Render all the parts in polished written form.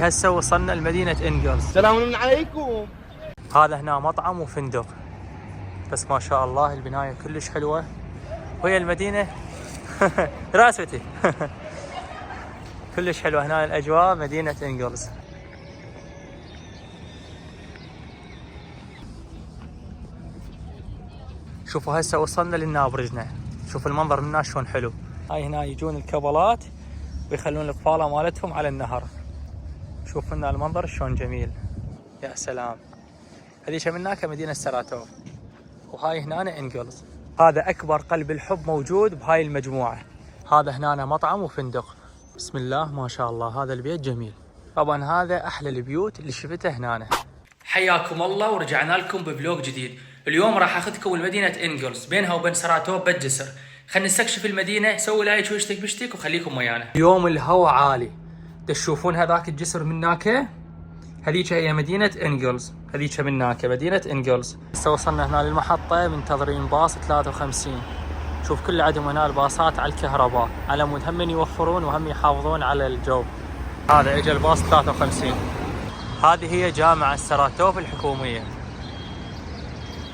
هسه وصلنا لمدينة إنجلز. السلام عليكم. هذا هنا مطعم وفندق، بس ما شاء الله البناية كلش حلوة وهي المدينة راستي كلش حلوة هنا الأجواء مدينة إنجلز. شوفوا هسه وصلنا للنابرجنة، شوفوا المنظر من هنا شلون حلو. هاي هنا يجون الكبلات ويخلون القفالة مالتهم على النهر. شوفوا لنا المنظر شلون جميل، يا سلام. هذيك من هناك مدينة سراتوف، وهاي هنا إنجلز. هذا أكبر قلب الحب موجود بهاي المجموعة. هذا هنا مطعم وفندق، بسم الله ما شاء الله. هذا البيت جميل، طبعا هذا أحلى البيوت اللي شفتها هنا. حياكم الله ورجعنا لكم بفلوق جديد. اليوم راح أخذكم لمدينة إنجلز، بينها وبين سراتوف بجسر. خلينا نستكشف المدينة، سوي لايك واشترك بشتك وخليكم ويانا. اليوم الهواء عالي، تشوفون هذاك الجسر من هناك، هذيك هي مدينة إنجلز. هذيك من هناك مدينة إنجلز. هسه وصلنا هنا للمحطة، منتظرين باص 53. شوف كل عندهم هنا الباصات على الكهرباء، على مود هم يوفرون وهم يحافظون على الجو. هذا اجى الباص 53. هذه هي جامعة سراتوف الحكومية،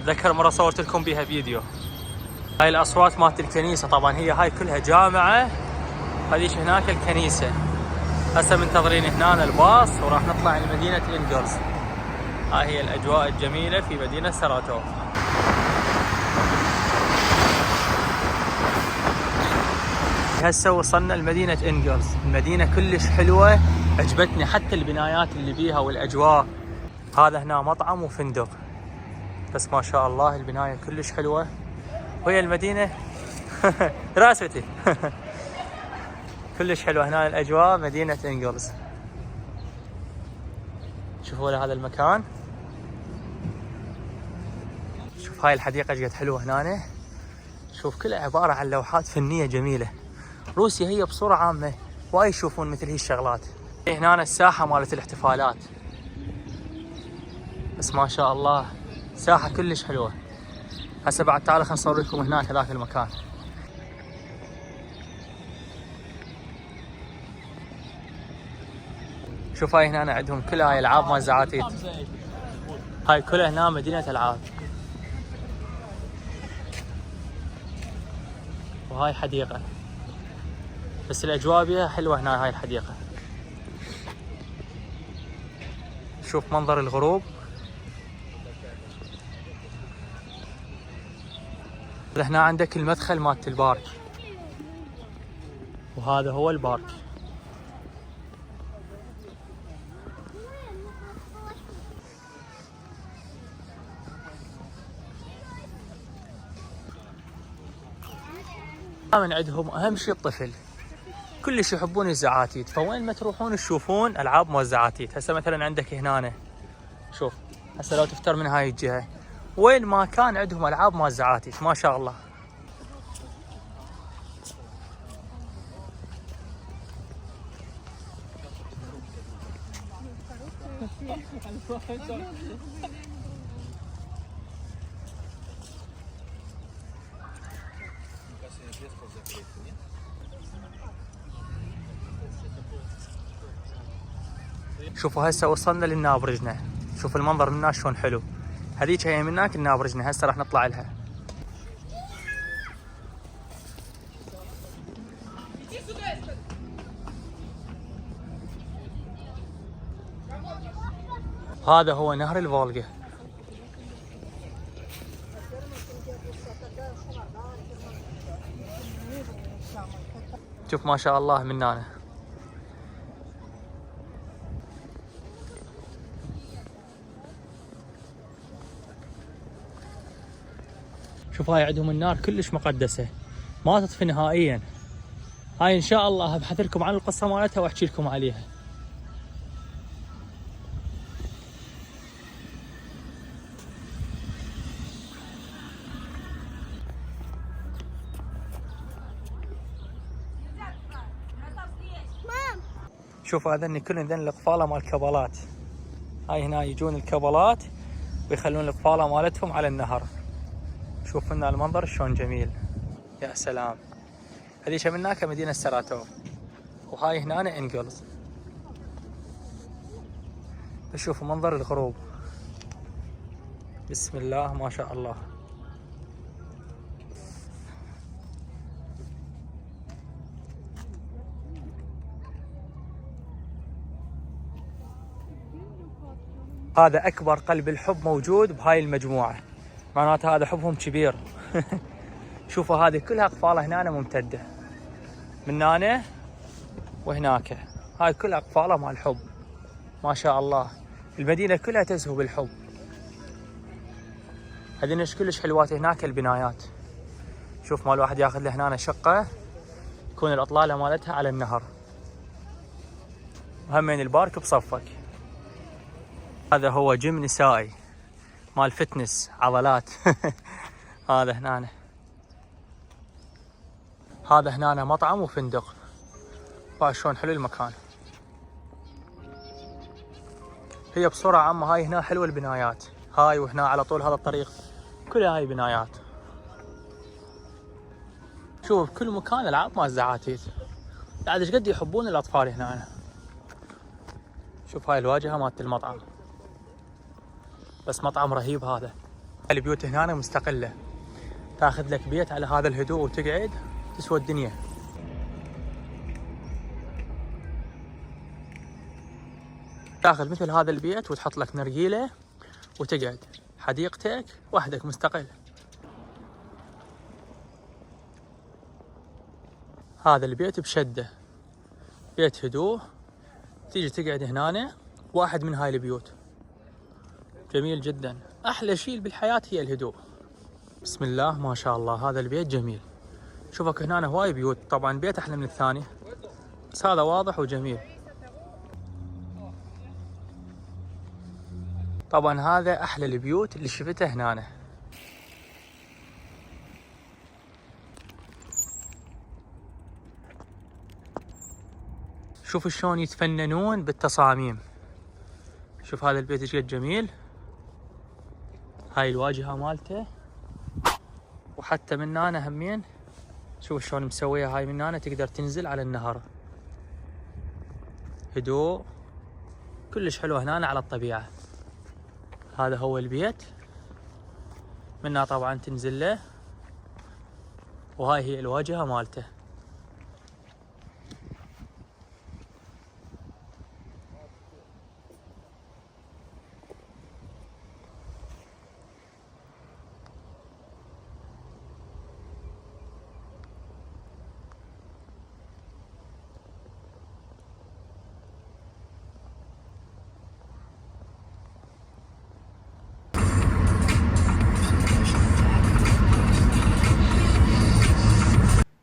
ذكر مرة صورت لكم بيها فيديو. هاي الأصوات مالت الكنيسة، طبعا هي هاي كلها جامعة، هذيك هناك الكنيسة. هسه منتظرين هنا الباص وراح نطلع لمدينة إنجلز. هاي هي الأجواء الجميلة في مدينة سراتوف. هسه وصلنا لمدينة إنجلز، المدينة كلش حلوة، عجبتني حتى البنايات اللي بيها والأجواء. هذا هنا مطعم وفندق، بس ما شاء الله البناية كلش حلوة وهي المدينة راستي كلش حلوة هنا الأجواء مدينة إنجلز. شوفوا هذا المكان، شوف هاي الحديقة قد حلوة هنا. شوف كلها عبارة عن لوحات فنية جميلة. روسيا هي بصورة عامة وايد يشوفون مثل هي الشغلات. هنا الساحة مالت الاحتفالات، بس ما شاء الله ساحة كلش حلوة. هسه بعد تعالوا خلينا نصور لكم هناك هذاك المكان. شوف هاي هنا عندهم كل هاي العاب مال زعاتيت، هاي كلها هنا مدينة العاب. وهاي حديقة، بس الاجواء بيها حلوة هنا. هاي الحديقة شوف منظر الغروب. هنا عندك المدخل مالت البارك، وهذا هو البارك. من عندهم اهم شيء الطفل، كلش يحبون الزعاتيت، فوين ما تروحون تشوفون العاب مال الزعاتيت. هسه مثلا عندك هنا، شوف هسه لو تفتر من هاي الجهه، وين ما كان عندهم العاب مال الزعاتيت ما شاء الله. شوفوا هسه وصلنا للنابرجنة، شوف المنظر من هناك شلون حلو. هذيك هي من هناك النابرجنة، هسه راح نطلع لها. هذا هو نهر الفولغا. شوف ما شاء الله من هنا. شوف هاي عندهم النار كلش مقدسة، ما تطفي نهائيا. هاي ان شاء الله ابحث لكم عن القصة مالتها واحكي لكم عليها. شوفوا هذني كلهم ذن القفالة مال الكبلات. هاي هنا يجون الكبلات ويخلون القفالة مالتهم على النهر. شوف لنا المنظر شلون جميل، يا سلام. هذيك من هناك مدينة سراتوف، وهاي هنا إنجلز. شوفوا منظر الغروب، بسم الله ما شاء الله. هذا أكبر قلب الحب موجود بهاي المجموعة، معناته هذا حبهم كبير. شوفوا هذه كلها أقفالها هنا ممتدة من هنا وهناك، هاي كلها أقفالها مال الحب ما شاء الله. المدينة كلها تزهو بالحب. هذين كلش حلوات هناك البنايات. شوف مال واحد ياخذ له هنا شقة تكون الإطلالة مالتها على النهر، وهمين البارك بصفك. هذا هو جيم نسائي مال فتنس عضلات. هذا هنا، هذا هنا مطعم وفندق. شلون حلو المكان. هي بصورة عامة هاي هنا حلوة البنايات، هاي وهنا على طول هذا الطريق كلها هاي بنايات. شوف بكل مكان العاب مال زعاتيت، بعد ايش قد يحبون الاطفال هنا. شوف هاي الواجهة مالت المطعم، بس مطعم رهيب هذا. البيوت هنا مستقلة، تاخذ لك بيت على هذا الهدوء وتقعد تسوى الدنيا. تاخذ مثل هذا البيت وتحط لك نرجيلة وتقعد حديقتك وحدك مستقل. هذا البيت بشدة، بيت هدوء، تيجي تقعد هنا واحد من هاي البيوت. جميل جدا. احلى شيء بالحياة هي الهدوء. بسم الله ما شاء الله. هذا البيت جميل. شوفك هنا هواي بيوت، طبعا بيت احلى من الثاني بس هذا واضح وجميل. طبعا هذا احلى البيوت اللي شفتها هنا. شوفوا شلون يتفننون بالتصاميم. شوف هذا البيت ايش قد جميل. هاي الواجهة مالته، وحتى من هنا همين شوف شلون مسوية. هاي من هنا تقدر تنزل على النهر، هدوء كلش حلو هنا على الطبيعة. هذا هو البيت، منها طبعا تنزل له، وهاي هي الواجهة مالته.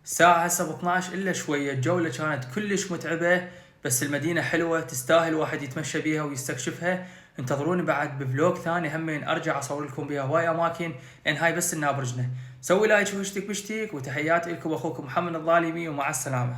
الساعة هسه ب 12 إلا شوية. الجولة كانت كلش متعبة، بس المدينة حلوة تستاهل واحد يتمشى بيها ويستكشفها. انتظروني بعد بفلوق ثاني همين ارجع اصور لكم بيها هواي اماكن، لان هاي بس النابرجنا. سوي لايك واشترك بشتيك، وتحياتي لكم اخوكم محمد الظالمي، ومع السلامة.